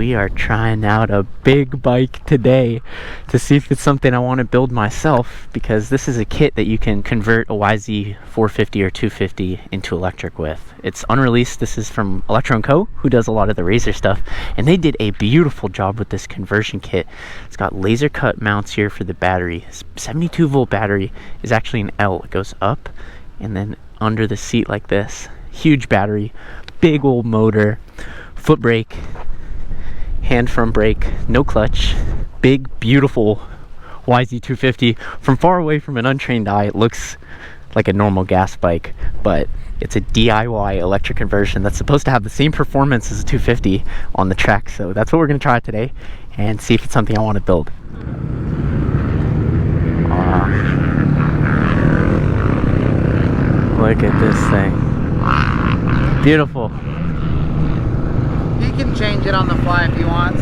we are trying out a big bike today to see if it's something I want to build myself, because this is a kit that you can convert a YZ450 or 250 into electric with. It's unreleased. This is from Electro & Co, who does a lot of the Razor stuff, and they did a beautiful job with this conversion kit. It's got laser cut mounts here for the battery. 72 volt battery is actually an L. It goes up and then under the seat like this. Huge battery, big old motor, foot brake, hand front brake, no clutch, big beautiful YZ250. From far away, from an untrained eye, it looks like a normal gas bike, but it's a DIY electric conversion that's supposed to have the same performance as a 250 on the track. So that's what we're going to try today and see if it's something I want to build. Look at this thing. Beautiful. You can change it on the fly if you want.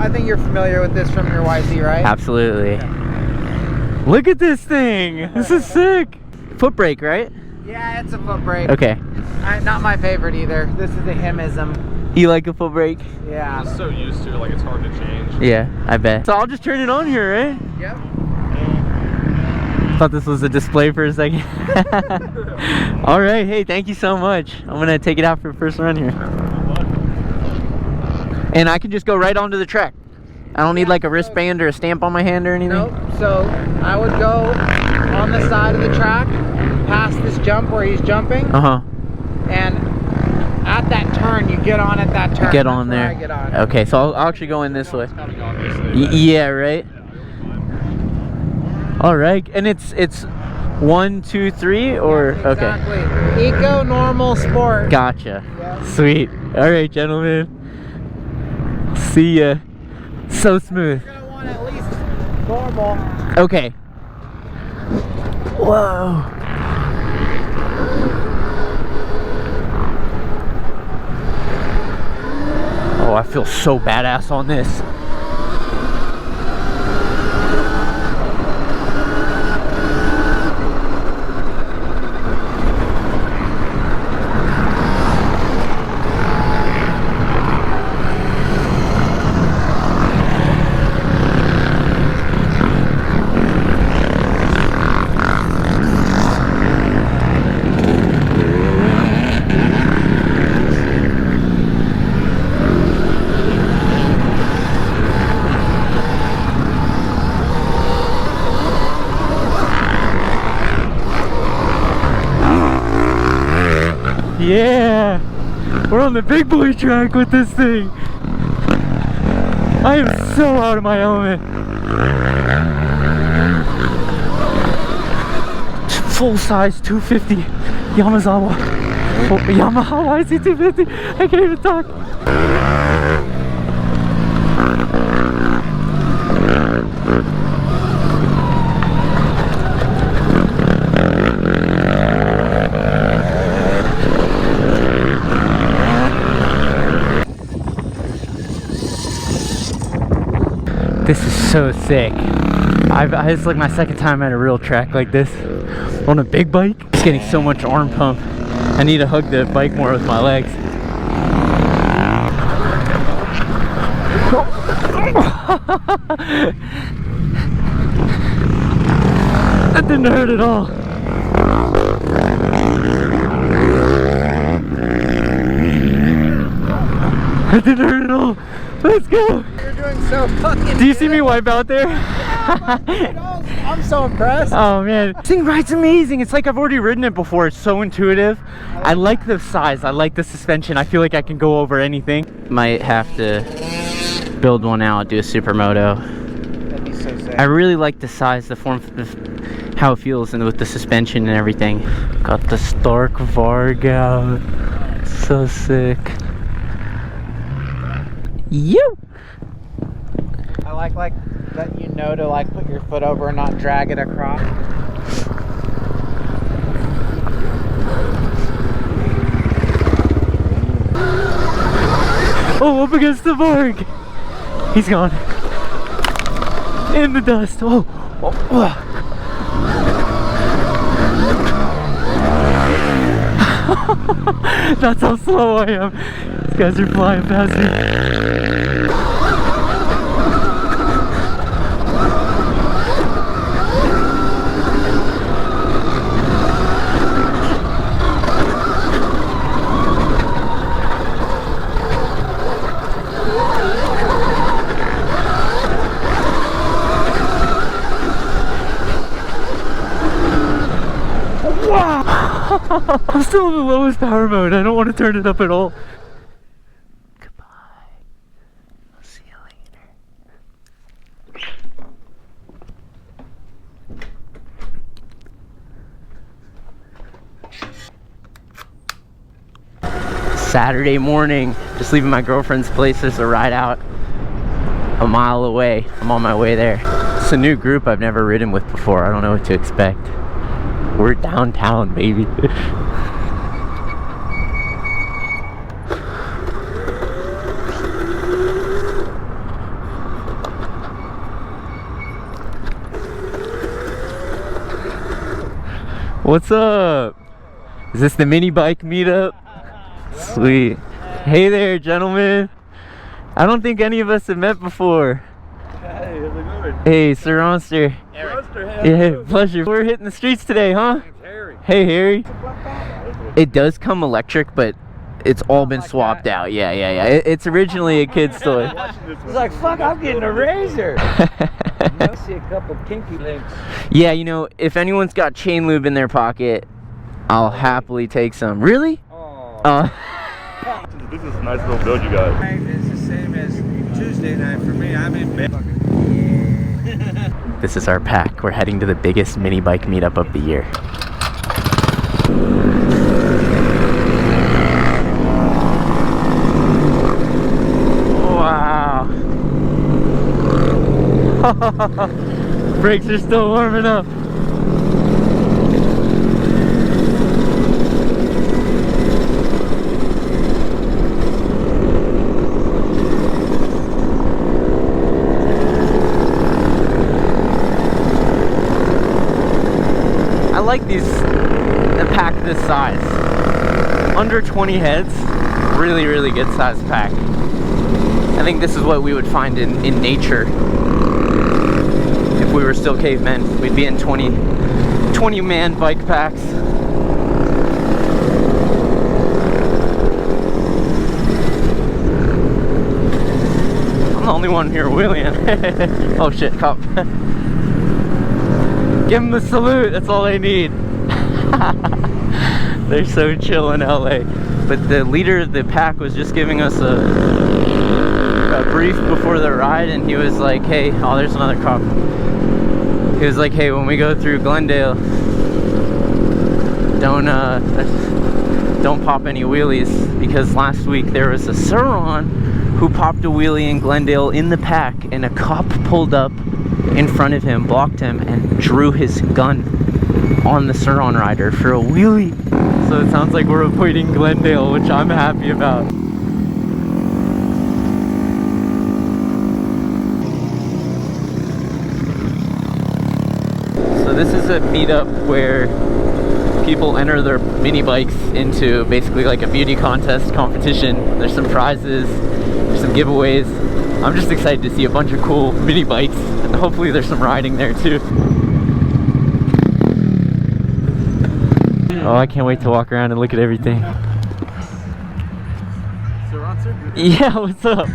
I think you're familiar with this from your YZ, right? Absolutely. Yeah. Look at this thing. This is sick. Foot brake, right? Yeah, it's a foot brake. Okay. Not my favorite either. This is a himism. You like a foot brake? Yeah. I'm so used to it, like it's hard to change. Yeah, I bet. So I'll just turn it on here, right? Yep. Thought this was a display for a second. All right, hey, thank you so much. I'm gonna take it out for the first run here. And I can just go right onto the track. I don't need like a wristband or a stamp on my hand or anything? Nope. So I would go on the side of the track, past this jump where he's jumping. And at that turn, you get on at that turn. Get on there. I get on. Okay, so I'll actually go in this way. Yeah, right? All right, and it's 1, 2, 3, or yeah, exactly. Okay. Eco, normal, sport. Gotcha. Yeah. Sweet. All right, gentlemen. See ya. So smooth. You're gonna want at least normal. Okay. Whoa. Oh, I feel so badass on this. Yeah, we're on the big boy track with this thing. I am so out of my element. Full size 250 Yamaha YZ250. I can't even talk. This is so sick. It's like my second time at a real track like this on a big bike. It's getting so much arm pump. I need to hug the bike more with my legs. That didn't hurt at all. That didn't hurt at all. Let's go. You're doing so fucking Do you see me wipe out there? Yeah, I'm so impressed. Oh man, this thing rides amazing. It's like I've already ridden it before. It's so intuitive. I like the size. I like the suspension. I feel like I can go over anything. Might have to build one out, do a supermoto. That'd be so sick. I really like the size, the form, how it feels, and with the suspension and everything. Got the Stark Varg out. So sick. You. I like letting you know to like put your foot over and not drag it across. Oh, up against the Varg. He's gone. In the dust. Oh. That's how slow I am. Guys are flying past me. I'm still in the lowest power mode. I don't want to turn it up at all. Goodbye. I'll see you later. Saturday morning, just leaving my girlfriend's place. There's a ride out a mile away. I'm on my way there. It's a new group I've never ridden with before. I don't know what to expect. We're downtown, baby. What's up? Is this the minibike meetup? Sweet. Hey there, gentlemen. I don't think any of us have met before. Hey, how's it going? Hey, surronster. Yeah, pleasure. We're hitting the streets today, huh? Harry. Hey, Harry. It does come electric, but it's all been swapped out. Yeah. It's originally a kid's toy. It's like, fuck, I'm getting a razor. I see a couple kinky links. Yeah, you know, if anyone's got chain lube in their pocket, I'll happily take some. Really? Oh. This is a nice little build you got. It's the same as Tuesday night for me. I'm in bed. This is our pack. We're heading to the biggest mini bike meetup of the year. Wow. Brakes are still warming up. I like these, a pack this size. Under 20 heads, really good size pack. I think this is what we would find in nature. If we were still cavemen, we'd be in 20 man bike packs. I'm the only one here wheeling. Oh shit, cop. Give them a salute, that's all they need. They're so chill in LA. But the leader of the pack was just giving us a brief before the ride, and he was like, hey, oh, there's another cop. He was like, hey, when we go through Glendale, don't pop any wheelies, because last week there was a Surron who popped a wheelie in Glendale in the pack, and a cop pulled up in front of him, blocked him, and drew his gun on the Surron rider for a wheelie. So it sounds like we're avoiding Glendale, which I'm happy about. So this is a meetup where people enter their mini bikes into basically like a beauty contest competition. There's some prizes, there's some giveaways. I'm just excited to see a bunch of cool mini bikes, and hopefully there's some riding there too. Oh, I can't wait to walk around and look at everything. Surronster? Yeah, what's up?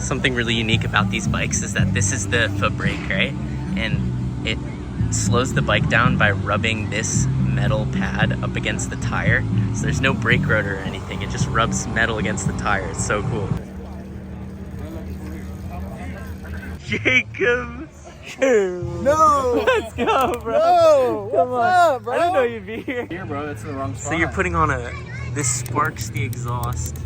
Something really unique about these bikes is that this is the foot brake, right? And it slows the bike down by rubbing this metal pad up against the tire. So there's no brake rotor or anything. It just rubs metal against the tire. It's so cool. Jacob! No! Let's go, bro! No! Come What's on. up, bro? I didn't know you'd be here. Here, bro, that's the wrong spot. So you're putting on this sparks the exhaust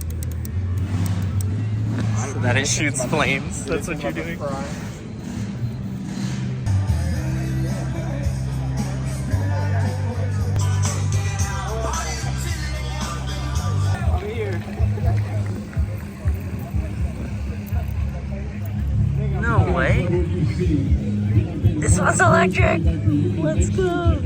so that it shoots flames. That's what you're doing? No way. This motocross electric. Let's go.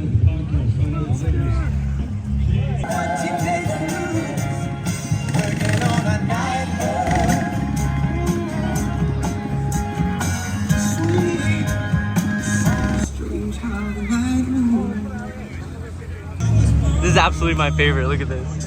This is absolutely my favorite. Look at this.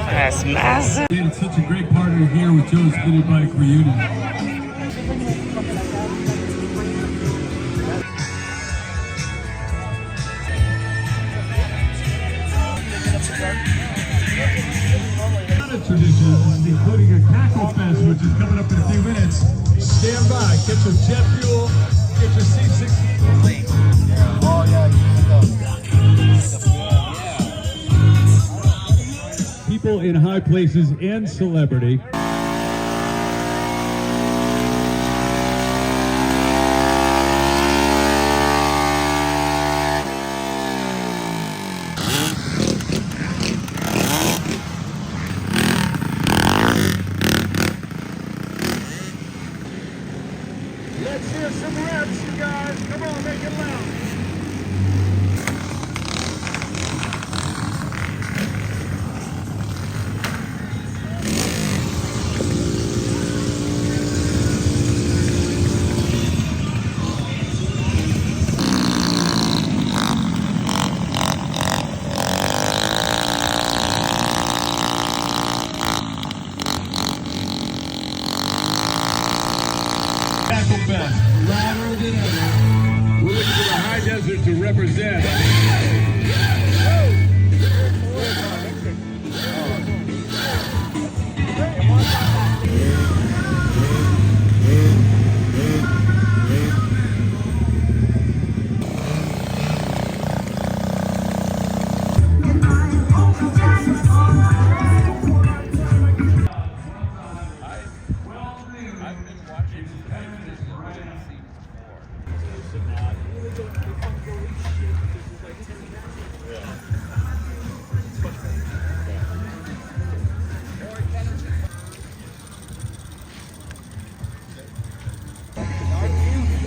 That's massive. We had such a great partner here with Joe's minibike reunion. Traditions, including a tackle fest, which is coming up in a few minutes. Stand by, get your jet fuel, get your C60. Oh yeah, people in high places and celebrity. Let's hear some reps, you guys. Come on, make it loud. Tackle best, louder than ever. We're looking for the high desert to represent.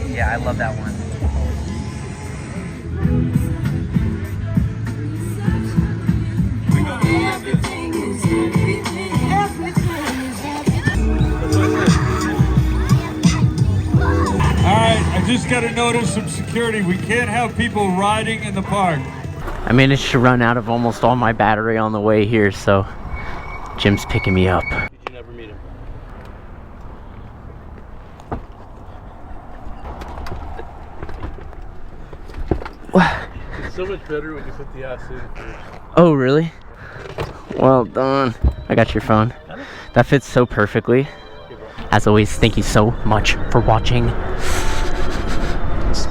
Yeah, I love that one. Alright, I just got to notice some security. We can't have people riding in the park. I managed to run out of almost all my battery on the way here, so Jim's picking me up. Did you never meet him? It's so much better when you put the ass in first. Oh, really? Well done. I got your phone. That fits so perfectly. As always, thank you so much for watching.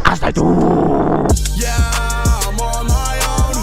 As I do. Yeah.